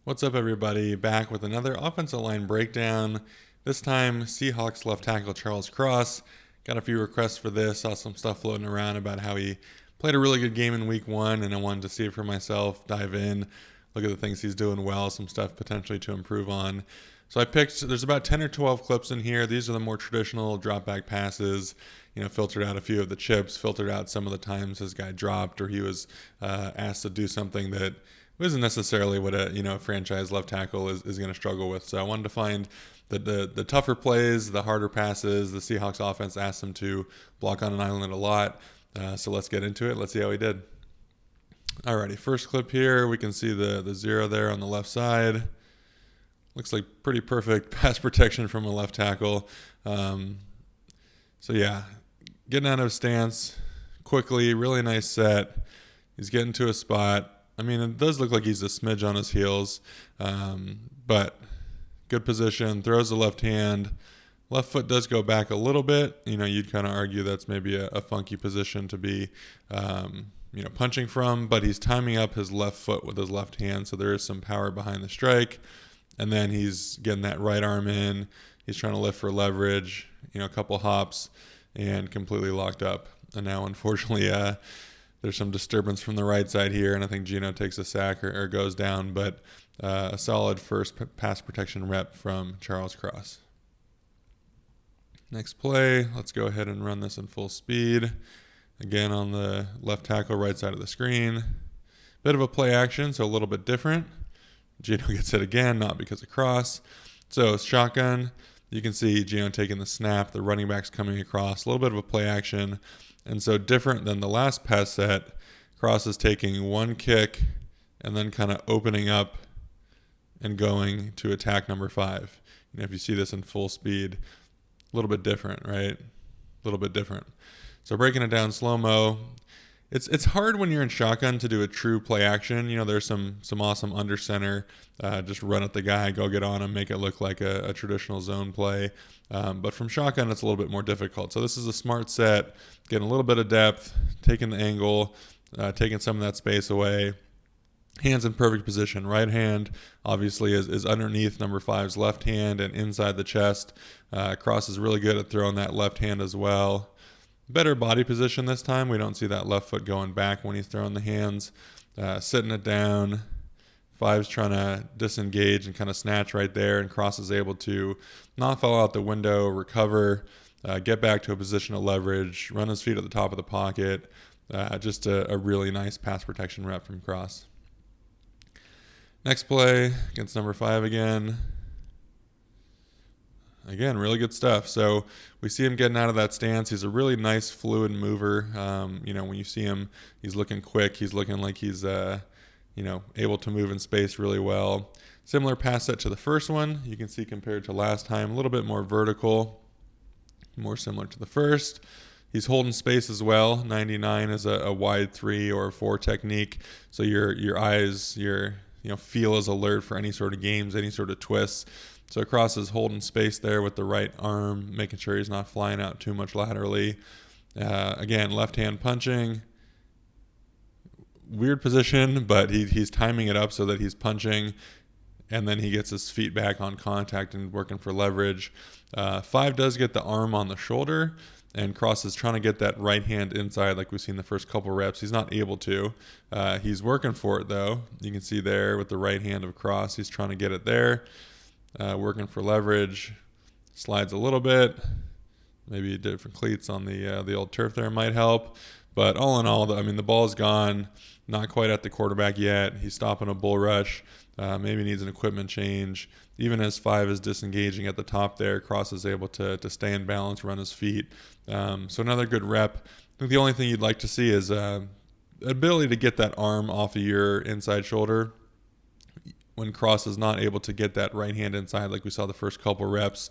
What's up, everybody? Back with another offensive line breakdown. This time, Seahawks left tackle Charles Cross. Got a few requests for this. Saw some stuff floating around about how he played a really good game in week one, and I wanted to see it for myself, dive in, look at the things he's doing well, some stuff potentially to improve on. So I picked, there's about 10 or 12 clips in here. These are the more traditional drop back passes. Filtered out a few of the chips, filtered out some of the times his guy dropped or he was asked to do something that isn't necessarily what a franchise left tackle is going to struggle with. So I wanted to find the tougher plays, the harder passes. The Seahawks offense asked him to block on an island a lot. So let's get into it. Let's see how he did. Alrighty, first clip here. We can see the zero there on the left side. Looks like pretty perfect pass protection from a left tackle. So yeah, getting out of his stance quickly, really nice set. He's getting to a spot. I mean, it does look like he's a smidge on his heels, but good position, throws the left hand. Left foot does go back a little bit. You'd kind of argue that's maybe a funky position to be, punching from, but he's timing up his left foot with his left hand, so there is some power behind the strike. And then he's getting that right arm in. He's trying to lift for leverage, a couple hops, and completely locked up. And now, unfortunately, there's some disturbance from the right side here, and I think Geno takes a sack or goes down, but a solid first pass protection rep from Charles Cross. Next play, let's go ahead and run this in full speed. Again, on the left tackle, right side of the screen. Bit of a play action, so a little bit different. Geno gets hit again, not because of Cross. So shotgun, you can see Geno taking the snap, the running back's coming across, a little bit of a play action. And so different than the last pass set, Cross is taking one kick and then kind of opening up and going to attack number 5. If you see this in full speed, a little bit different, right? A little bit different. So breaking it down slow-mo, it's hard when you're in shotgun to do a true play action. There's some awesome under center, just run at the guy, go get on him, make it look like a traditional zone play. But from shotgun, it's a little bit more difficult. So this is a smart set, getting a little bit of depth, taking the angle, taking some of that space away. Hands in perfect position. Right hand, obviously, is underneath number 5's left hand and inside the chest. Cross is really good at throwing that left hand as well. Better body position this time. We don't see that left foot going back when he's throwing the hands. Sitting it down. 5's trying to disengage and kind of snatch right there, and Cross is able to not fall out the window, recover, get back to a position of leverage, run his feet at the top of the pocket. Just a really nice pass protection rep from Cross. Next play against number 5 again. Again, really good stuff. So we see him getting out of that stance. He's a really nice, fluid mover. When you see him, he's looking quick. He's looking like he's, able to move in space really well. Similar pass set to the first one. You can see compared to last time, a little bit more vertical, more similar to the first. He's holding space as well. 99 is a wide 3 or 4 technique. So your eyes, your feel is alert for any sort of games, any sort of twists. So Cross is holding space there with the right arm, making sure he's not flying out too much laterally. Again, left hand punching. Weird position, but he's timing it up so that he's punching, and then he gets his feet back on contact and working for leverage. 5 does get the arm on the shoulder, and Cross is trying to get that right hand inside like we've seen the first couple reps. He's not able to. He's working for it, though. You can see there with the right hand of Cross, he's trying to get it there. Working for leverage, slides a little bit, maybe different cleats on the old turf there might help, but all in all, the ball's gone, not quite at the quarterback yet. He's stopping a bull rush, maybe needs an equipment change. Even as 5 is disengaging at the top there, Cross is able to stay in balance, run his feet. So another good rep. I think the only thing you'd like to see is ability to get that arm off of your inside shoulder. When Cross is not able to get that right hand inside like we saw the first couple reps,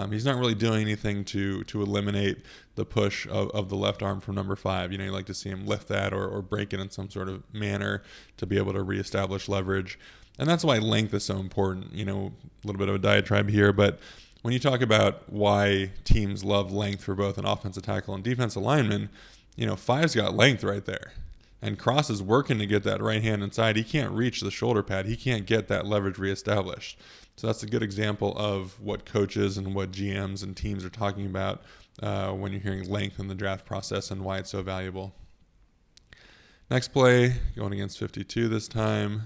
he's not really doing anything to eliminate the push of the left arm from number 5. You like to see him lift that or break it in some sort of manner to be able to reestablish leverage. And that's why length is so important. A little bit of a diatribe here, but when you talk about why teams love length for both an offensive tackle and defensive lineman, 5's got length right there. And Cross is working to get that right hand inside. He can't reach the shoulder pad. He can't get that leverage reestablished. So that's a good example of what coaches and what GMs and teams are talking about when you're hearing length in the draft process and why it's so valuable. Next play, going against 52 this time.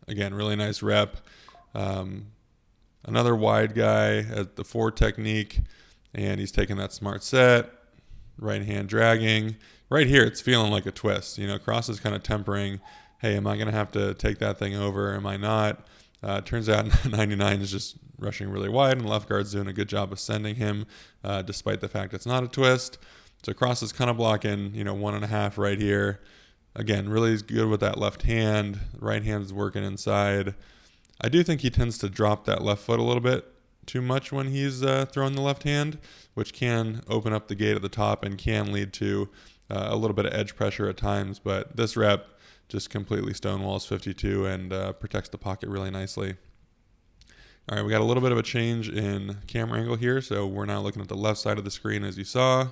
Again, really nice rep. Another wide guy at the 4 technique, and he's taking that smart set, right hand dragging. Right here, it's feeling like a twist. Cross is kind of tempering. Hey, am I going to have to take that thing over? Am I not? Turns out 99 is just rushing really wide, and left guard's doing a good job of sending him, despite the fact it's not a twist. So Cross is kind of blocking, 1.5 right here. Again, really good with that left hand. Right hand's working inside. I do think he tends to drop that left foot a little bit too much when he's throwing the left hand, which can open up the gate at the top and can lead to a little bit of edge pressure at times. But this rep just completely stonewalls 52 and protects the pocket really nicely. All right, we got a little bit of a change in camera angle here, so we're now looking at the left side of the screen as you saw.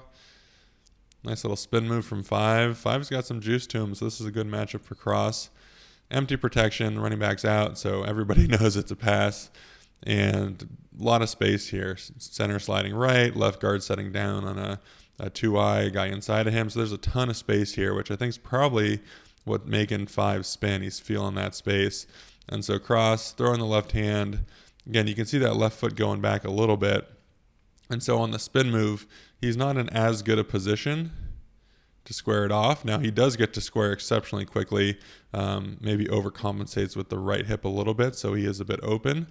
Nice little spin move from 5. 5's got some juice to him, so this is a good matchup for Cross. Empty protection, running back's out, so everybody knows it's a pass. And a lot of space here. Center sliding right, left guard setting down on a 2-eye guy inside of him. So there's a ton of space here, which I think is probably what making 5 spin. He's feeling that space. And so Cross, throwing the left hand. Again, you can see that left foot going back a little bit. And so on the spin move, he's not in as good a position to square it off. Now he does get to square exceptionally quickly, maybe overcompensates with the right hip a little bit, so he is a bit open.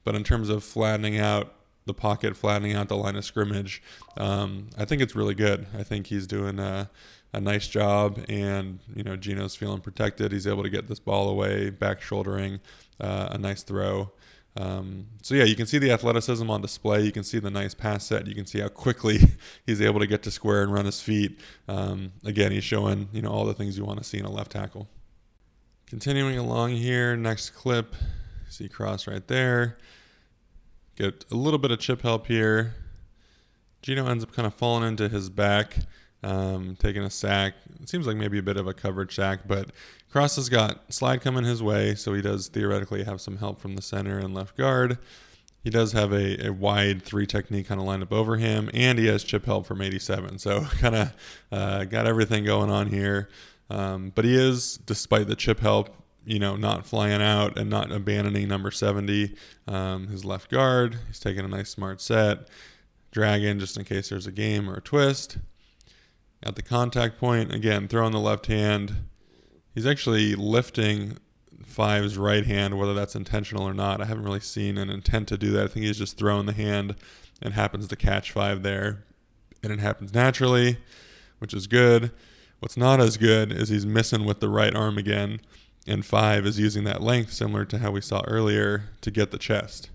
But in terms of flattening out the pocket, flattening out the line of scrimmage, I think it's really good. I think he's doing a nice job, and Geno's feeling protected. He's able to get this ball away, back shouldering, a nice throw. So yeah, you can see the athleticism on display. You can see the nice pass set. You can see how quickly he's able to get to square and run his feet. Again, he's showing all the things you want to see in a left tackle. Continuing along here, next clip, see Cross right there. Get a little bit of chip help here. Geno ends up kind of falling into his back, taking a sack. It seems like maybe a bit of a coverage sack, but Cross has got slide coming his way, so he does theoretically have some help from the center and left guard. He does have a wide 3 technique kind of lined up over him, and he has chip help from 87, so kind of got everything going on here. But he is, despite the chip help, not flying out and not abandoning number 70, his left guard. He's taking a nice smart set, dragging just in case there's a game or a twist. At the contact point, again, throwing the left hand. He's actually lifting 5's right hand, whether that's intentional or not. I haven't really seen an intent to do that. I think he's just throwing the hand and happens to catch 5 there. And it happens naturally, which is good. What's not as good is he's missing with the right arm again, and 5 is using that length, similar to how we saw earlier, to get the chest.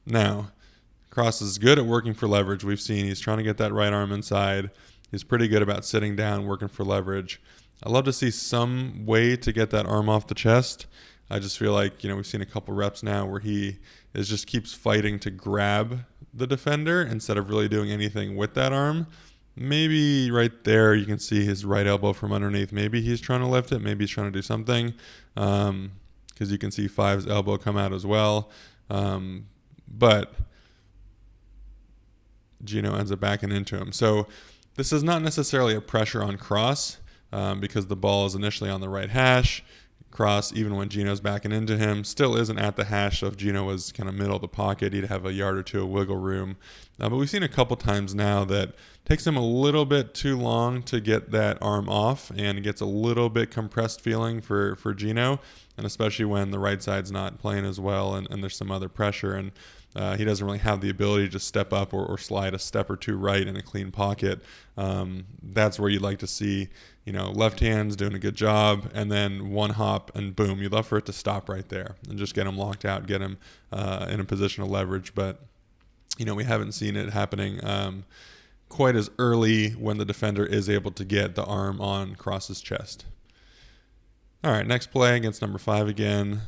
Now, Cross is good at working for leverage. We've seen he's trying to get that right arm inside. He's pretty good about sitting down, working for leverage. I love to see some way to get that arm off the chest. I just feel like, we've seen a couple reps now where he just keeps fighting to grab the defender instead of really doing anything with that arm. Maybe right there you can see his right elbow from underneath. Maybe he's trying to lift it. Maybe he's trying to do something, because you can see 5's elbow come out as well. But Geno ends up backing into him. So this is not necessarily a pressure on Cross, because the ball is initially on the right hash. Cross, even when Geno's backing into him, still isn't at the hash. So if Geno was kind of middle of the pocket, he'd have a yard or two of wiggle room. But we've seen a couple times now that it takes him a little bit too long to get that arm off, and it gets a little bit compressed feeling for Geno, and especially when the right side's not playing as well and there's some other pressure, and he doesn't really have the ability to step up or slide a step or two right in a clean pocket. That's where you'd like to see, left hand's doing a good job, and then one hop and boom, you'd love for it to stop right there and just get him locked out, get him in a position of leverage. But, we haven't seen it happening quite as early when the defender is able to get the arm on Cross's chest. All right, next play against number 5 again.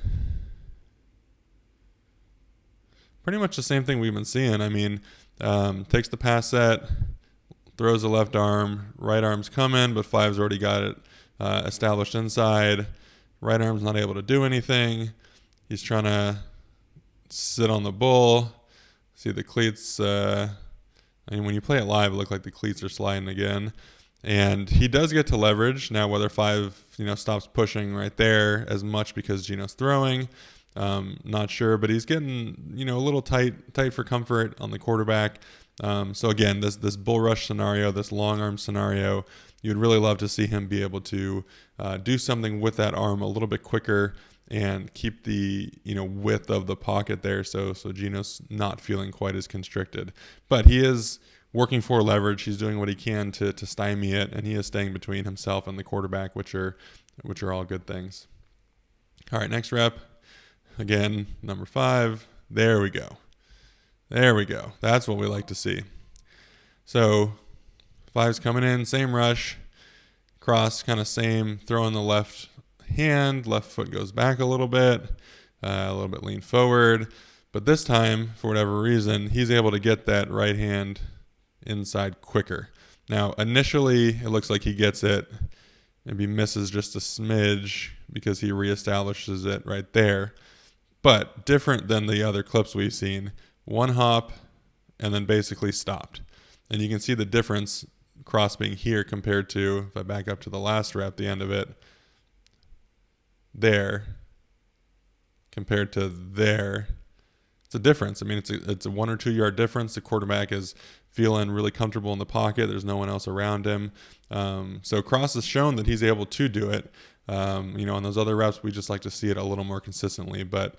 Pretty much the same thing we've been seeing. I mean, takes the pass set, throws the left arm, right arm's coming, but 5's already got it established inside. Right arm's not able to do anything. He's trying to sit on the bull. See the cleats. When you play it live, it looked like the cleats are sliding again. And he does get to leverage. Now, whether 5, stops pushing right there as much because Gino's throwing, not sure. But he's getting, a little tight for comfort on the quarterback. So again, this bull rush scenario, this long arm scenario, you'd really love to see him be able to do something with that arm a little bit quicker and keep the width of the pocket there, so Gino's not feeling quite as constricted. But he is working for leverage. He's doing what he can to stymie it, and he is staying between himself and the quarterback, which are all good things. All right, next rep. Again, number 5. There we go. That's what we like to see. So 5's coming in, same rush, cross, kind of same, throwing the left hand, left foot goes back a little bit lean forward. But this time, for whatever reason, he's able to get that right hand inside quicker. Now, initially, it looks like he gets it, maybe misses just a smidge because he reestablishes it right there. But different than the other clips we've seen, one hop and then basically stopped. And you can see the difference cross being here compared to, if I back up to the last rep, the end of it, there compared to there. It's a difference. I mean, it's a 1 or 2 yard difference. The quarterback is feeling really comfortable in the pocket. There's no one else around him. So Cross has shown that he's able to do it. On those other reps, we just like to see it a little more consistently. But,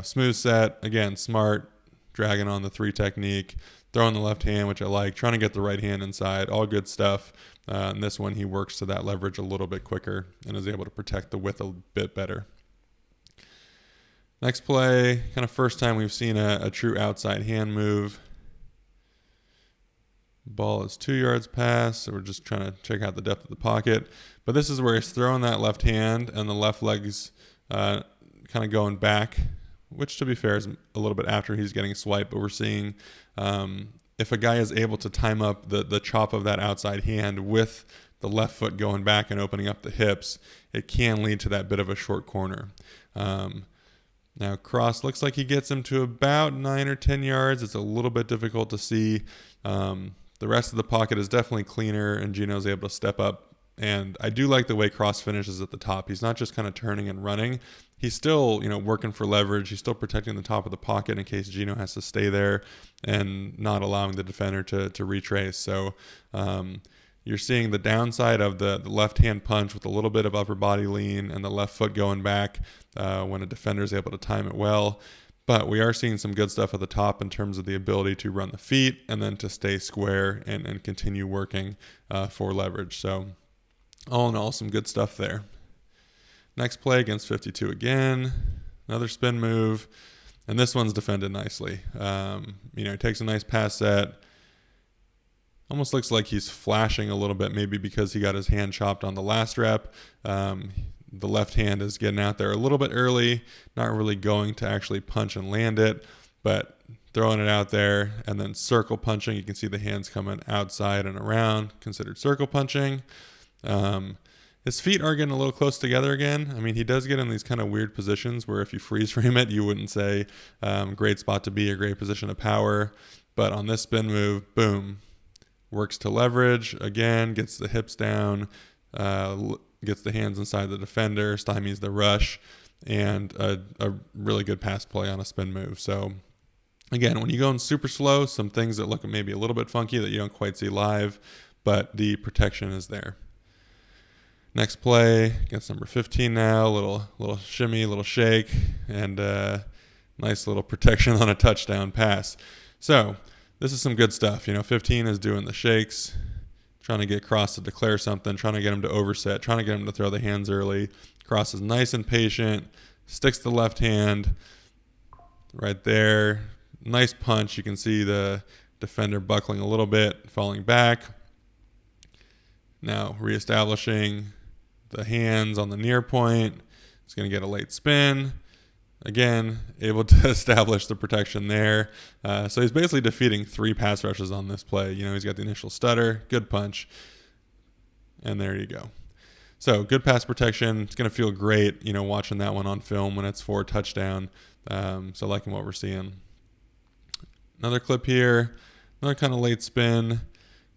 smooth set, again, smart, dragging on the 3 technique, throwing the left hand, which I like, trying to get the right hand inside, all good stuff. And this one, he works to that leverage a little bit quicker and is able to protect the width a bit better. Next play, kind of first time we've seen a true outside hand move. Ball is 2 yards past, so we're just trying to check out the depth of the pocket. But this is where he's throwing that left hand and the left leg's kind of going back, which to be fair is a little bit after he's getting swiped. But we're seeing if a guy is able to time up the chop of that outside hand with the left foot going back and opening up the hips, it can lead to that bit of a short corner. Now, Cross looks like he gets him to about 9 or 10 yards. It's a little bit difficult to see. The rest of the pocket is definitely cleaner, and Gino's able to step up. And I do like the way Cross finishes at the top. He's not just kind of turning and running. He's still, working for leverage. He's still protecting the top of the pocket in case Gino has to stay there and not allowing the defender to retrace. So you're seeing the downside of the left hand punch with a little bit of upper body lean and the left foot going back when a defender is able to time it well. But we are seeing some good stuff at the top in terms of the ability to run the feet and then to stay square and continue working for leverage. So all in all, some good stuff there. Next play against 52 again. Another spin move. And this one's defended nicely. He takes a nice pass set. Almost looks like he's flashing a little bit, maybe because he got his hand chopped on the last rep. The left hand is getting out there a little bit early, not really going to actually punch and land it, but throwing it out there and then circle punching. You can see the hands coming outside and around, considered circle punching. His feet are getting a little close together again. I mean, he does get in these kind of weird positions where if you freeze frame it, you wouldn't say great spot to be, a great position of power. But on this spin move, boom, works to leverage, again, gets the hips down, gets the hands inside the defender, stymies the rush, and a really good pass play on a spin move. So again, when you go in super slow, some things that look maybe a little bit funky that you don't quite see live, but the protection is there. Next play against number 15 now, little shimmy, little shake, and nice little protection on a touchdown pass. So this is some good stuff. 15 is doing the shakes, trying to get Cross to declare something, trying to get him to overset, trying to get him to throw the hands early. Cross is nice and patient, sticks the left hand right there. Nice punch. You can see the defender buckling a little bit, falling back. Now reestablishing the hands on the near point. It's going to get a late spin. Again, able to establish the protection there. So he's basically defeating 3 pass rushes on this play. He's got the initial stutter, good punch, and there you go. So good pass protection. It's going to feel great, watching that one on film when it's for a touchdown. So liking what we're seeing. Another clip here, another kind of late spin.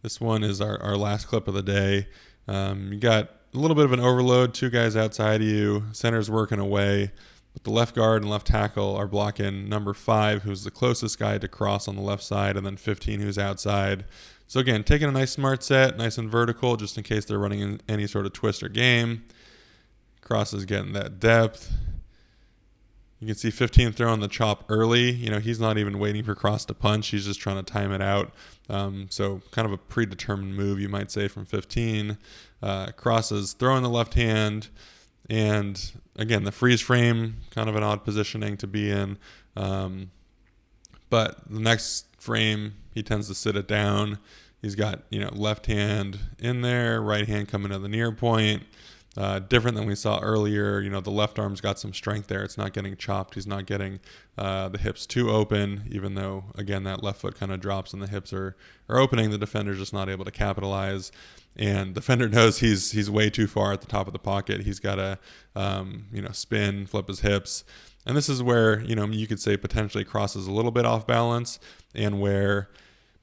This one is our last clip of the day. You got a little bit of an overload, 2 guys outside of you, center's working away, but the left guard and left tackle are blocking number 5, who's the closest guy to cross on the left side, and then 15, who's outside. So again, taking a nice smart set, nice and vertical, just in case they're running in any sort of twist or game. Cross is getting that depth. You can see 15 throwing the chop early. He's not even waiting for Cross to punch. He's just trying to time it out. So kind of a predetermined move, you might say, from 15. Cross is throwing the left hand. And again, the freeze frame, kind of an odd positioning to be in. But the next frame, he tends to sit it down. He's got, left hand in there, right hand coming to the near point. Different than we saw earlier. The left arm's got some strength there. It's not getting chopped. He's not getting the hips too open, even though, again, that left foot kind of drops and the hips are opening. The defender's just not able to capitalize. And the defender knows he's way too far at the top of the pocket. He's got to, spin, flip his hips. And this is where, you could say potentially crosses a little bit off balance, and where,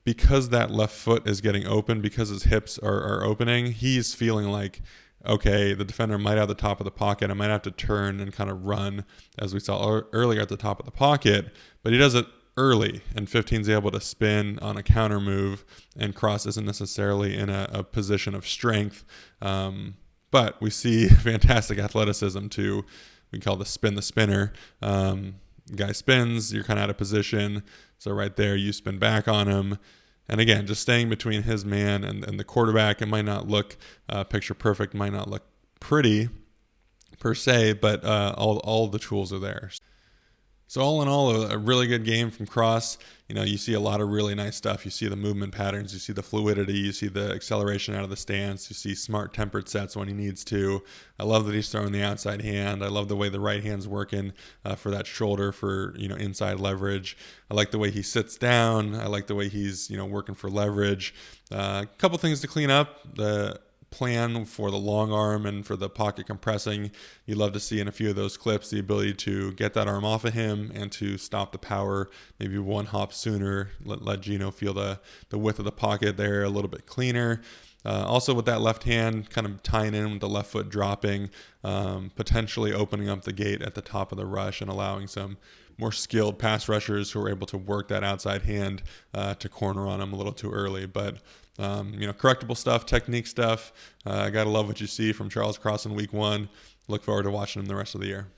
because that left foot is getting open, because his hips are opening, he's feeling like, okay, the defender might have the top of the pocket. I might have to turn and kind of run, as we saw earlier, at the top of the pocket. But he does it early, and 15's able to spin on a counter move, and Cross isn't necessarily in a position of strength. But we see fantastic athleticism too. We call the spin the spinner. Guy spins, you're kind of out of position. So right there, you spin back on him. And again, just staying between his man and the quarterback. It might not look picture perfect, might not look pretty per se, but all the tools are there. So all in all, a really good game from Cross. You see a lot of really nice stuff. You see the movement patterns, you see the fluidity, you see the acceleration out of the stance, you see smart tempered sets when he needs to. I love that he's throwing the outside hand. I love the way the right hand's working for that shoulder for, inside leverage. I like the way he sits down. I like the way he's, working for leverage. A couple things to clean up. The plan for the long arm and for the pocket compressing. You love to see in a few of those clips the ability to get that arm off of him and to stop the power maybe one hop sooner. Let Geno feel the width of the pocket there a little bit cleaner. Also with that left hand kind of tying in with the left foot dropping, potentially opening up the gate at the top of the rush and allowing some more skilled pass rushers who are able to work that outside hand to corner on him a little too early. But correctable stuff, technique stuff. I gotta love what you see from Charles Cross in week 1. Look forward to watching him the rest of the year.